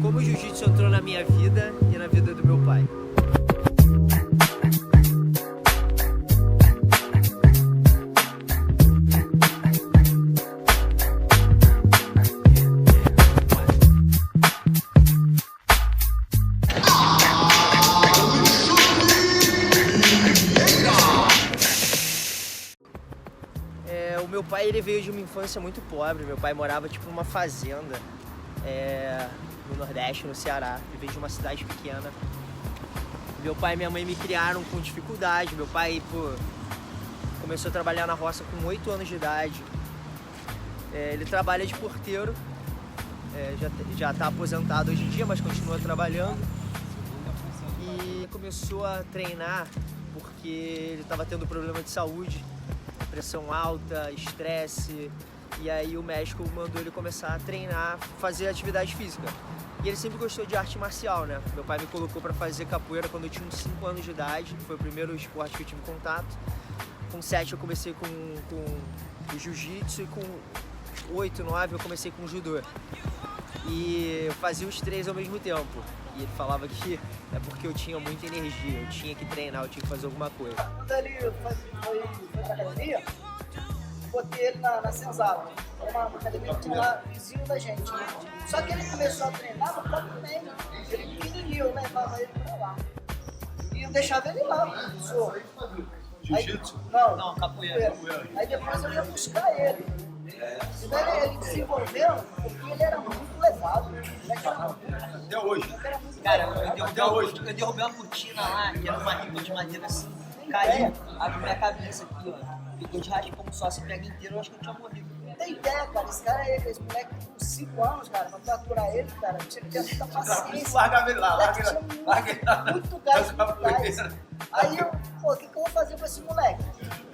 como o jiu-jitsu entrou na minha vida e na vida do meu pai. O meu pai, ele veio de uma infância muito pobre. Meu pai morava tipo numa fazenda no Nordeste, no Ceará. Ele veio de uma cidade pequena. Meu pai e minha mãe me criaram com dificuldade. Meu pai, começou a trabalhar na roça com 8 anos de idade. Ele trabalha de porteiro. Já está aposentado hoje em dia, mas continua trabalhando. E começou a treinar porque ele estava tendo problema de saúde. Pressão alta, estresse, e aí o médico mandou ele começar a treinar, fazer atividade física. E ele sempre gostou de arte marcial, né? Meu pai me colocou para fazer capoeira quando eu tinha uns 5 anos de idade, foi o primeiro esporte que eu tive contato. Com 7 eu comecei com o jiu-jitsu e com 8, 9 eu comecei com o judô. E eu fazia os 3 ao mesmo tempo. E ele falava que é porque eu tinha muita energia, eu tinha que treinar, eu tinha que fazer alguma coisa. Quando ele foi pra academia, botei ele na Senzala, uma academia que tinha lá, vizinho da gente. Né? Só que ele começou a treinar no próprio treino. Ele pequenininho, eu levava ele pra lá. E eu deixava ele lá, professor. Jiu-jitsu? Não, capoeira. Aí depois eu ia buscar ele. E daí ele desenvolveu porque ele era muito levado. Até hoje. Cara, eu derrubei uma cortina lá, que era uma ripa de madeira assim, caiu, abriu minha cabeça aqui, ó. Ficou de raspão só, se pega inteiro, eu acho que eu tinha morrido. Não tem ideia, cara. Esse moleque com 5 anos, cara, pra capturar ele, cara, tinha que ter muita paciência. Larga ele lá, larga ele lá. Muito gás, muito gás. Aí eu, o que eu vou fazer com esse moleque?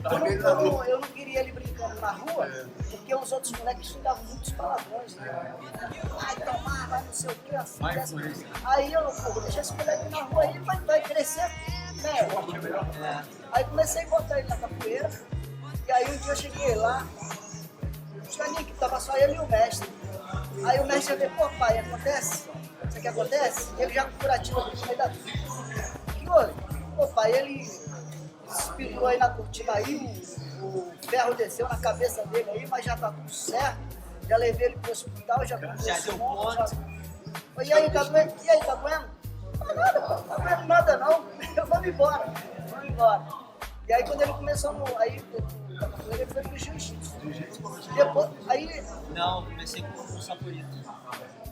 Eu não queria ele brincando na rua, porque os outros moleques xingavam muitos palavrões, né? Vai tomar, vai não sei o que, assim. Aí eu, vou deixar esse moleque na rua aí, vai crescer, né? Aí comecei a botar ele na capoeira, e aí um dia eu cheguei lá, que tava só ele e o mestre. Aí o mestre veio, pô pai, acontece? Isso aqui acontece? Ele já com curativo aqui no meio da vida. Que houve? Pô pai, ele espirrou aí na cortina aí, o ferro desceu na cabeça dele aí, mas já tá tudo certo. Já levei ele pro hospital, já deu ponto. E aí, tá doendo? E aí, tá doendo? Não, nada, pô, não tá doendo nada não. Vamos embora. E aí quando ele começou ele foi pro jiu-jitsu. Depois, aí... Não, comecei com o saporito.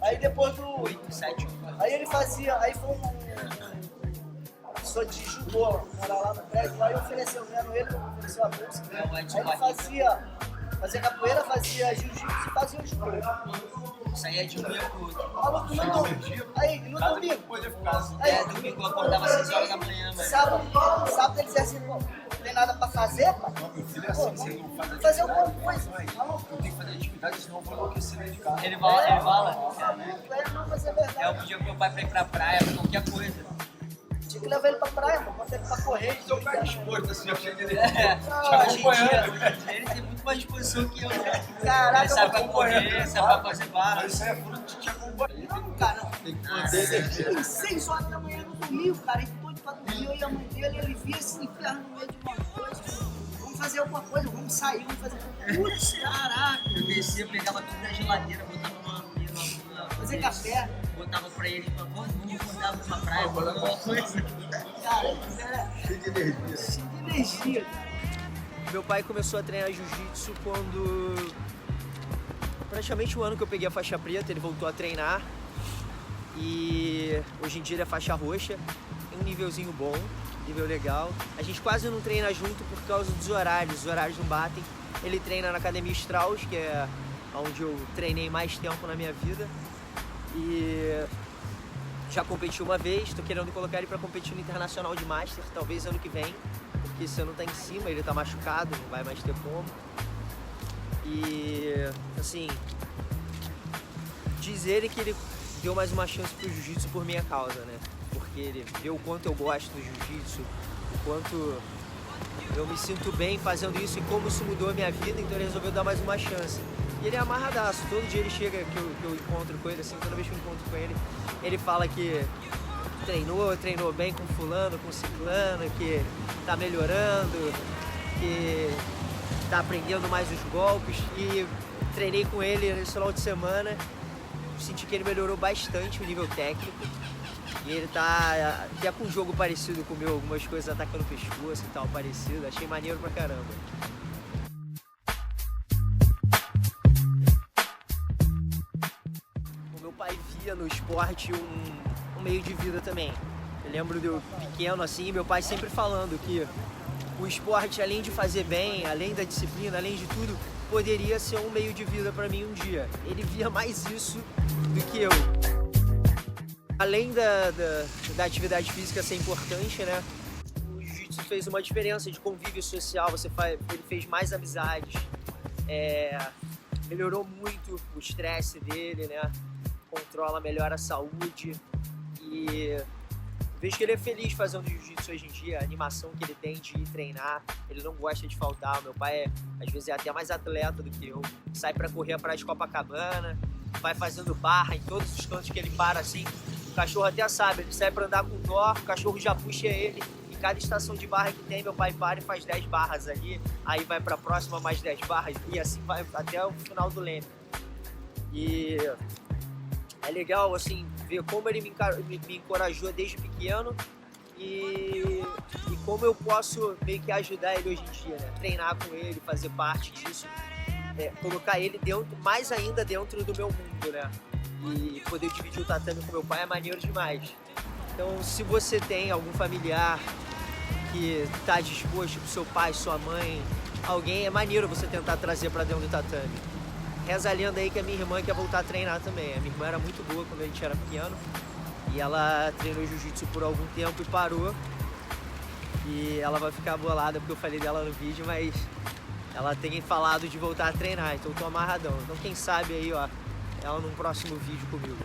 Aí depois do... 8, 7. Aí ele fazia, aí foi sou de judô, morar lá no prédio, lá e ofereceu mesmo, ele ofereceu a bolsa. Aí ele fazia capoeira, fazia jiu-jitsu e fazia judô. Saía de um dia pro outro. Maluco, aí no domingo. Domingo eu acordava às 6 horas da manhã, velho. Sábado ele dizia assim, pô, não tem nada pra fazer, pai? Não, meu filho é assim, você não faz Fazer alguma coisa. Eu tenho que fazer atividade, senão eu vou enlouquecer dentro de casa. Ele fala. Não, mas é verdade. Eu pedia pro meu pai pra ir pra praia, pra qualquer coisa. Tinha que levar ele pra praia, mano, botar ele pra correr. Seu pé disposto, assim, eu chego ele. Ele tem muito mais disposição que eu, né? Caraca, ele sabe pra correr, sabe pra fazer barra. Mas isso aí é fruto de te acompanhar. Não, cara. Tem que manter energia. 6 horas da manhã no domingo, cara, e doido pra dormir, eu e a mãe dele, ele via esse inferno no meio de uma coisa. Vamos fazer alguma coisa, vamos sair, vamos fazer. Putz, caraca. Eu descia, pegava tudo da geladeira, botava numa fazer café. Botava pra ele, vamos acordar pra praia, botava alguma coisa. Cara, Cheio de energia. cheio de energia. Meu pai começou a treinar jiu-jitsu quando... praticamente o ano que eu peguei a faixa preta, ele voltou a treinar. E hoje em dia ele é faixa roxa, tem um nívelzinho bom, nível legal. A gente quase não treina junto por causa dos horários, os horários não batem. Ele treina na Academia Strauss, que é onde eu treinei mais tempo na minha vida. E já competi uma vez, tô querendo colocar ele para competir no Internacional de Master, talvez ano que vem, porque esse ano tá em cima, ele tá machucado, não vai mais ter como. E assim, diz ele que ele deu mais uma chance pro jiu-jitsu por minha causa, né? Porque ele vê o quanto eu gosto do jiu-jitsu, o quanto eu me sinto bem fazendo isso e como isso mudou a minha vida, então ele resolveu dar mais uma chance. E ele é amarradaço. Todo dia ele chega, que eu encontro com ele, assim, toda vez que eu encontro com ele, ele fala que treinou bem com fulano, com ciclano, que tá melhorando, que tá aprendendo mais os golpes. E treinei com ele nesse final de semana, senti que ele melhorou bastante o nível técnico. E ele tá até com um jogo parecido com o meu, algumas coisas atacando o pescoço e tal, parecido. Achei maneiro pra caramba. O meu pai via no esporte um meio de vida também. Eu lembro de eu pequeno assim, meu pai sempre falando que o esporte, além de fazer bem, além da disciplina, além de tudo, poderia ser um meio de vida pra mim um dia. Ele via mais isso do que eu. Além da atividade física ser importante, né? O jiu-jitsu fez uma diferença de convívio social, ele fez mais amizades, melhorou muito o estresse dele, né? Controla melhor a saúde e vejo que ele é feliz fazendo jiu-jitsu hoje em dia, a animação que ele tem de ir treinar, ele não gosta de faltar. Meu pai às vezes é até mais atleta do que eu, sai pra correr a praia de Copacabana, vai fazendo barra em todos os cantos que ele para assim. O cachorro até sabe, ele sai pra andar com dó, o cachorro já puxa ele. Em cada estação de barra que tem, meu pai para e faz 10 barras ali. Aí vai pra próxima mais 10 barras e assim vai até o final do leme. E é legal, assim, ver como ele me encorajou desde pequeno e como eu posso meio que ajudar ele hoje em dia, né? Treinar com ele, fazer parte disso. Colocar ele mais ainda dentro do meu mundo, né? E poder dividir o tatame com meu pai é maneiro demais. Então, se você tem algum familiar que está disposto, tipo seu pai, sua mãe, alguém, é maneiro você tentar trazer para dentro do tatame. Reza a lenda aí que a minha irmã quer voltar a treinar também. A minha irmã era muito boa quando a gente era pequeno e ela treinou jiu-jitsu por algum tempo e parou. E ela vai ficar bolada porque eu falei dela no vídeo, mas ela tem falado de voltar a treinar, então eu tô amarradão. Então quem sabe aí, ó, ela num próximo vídeo comigo.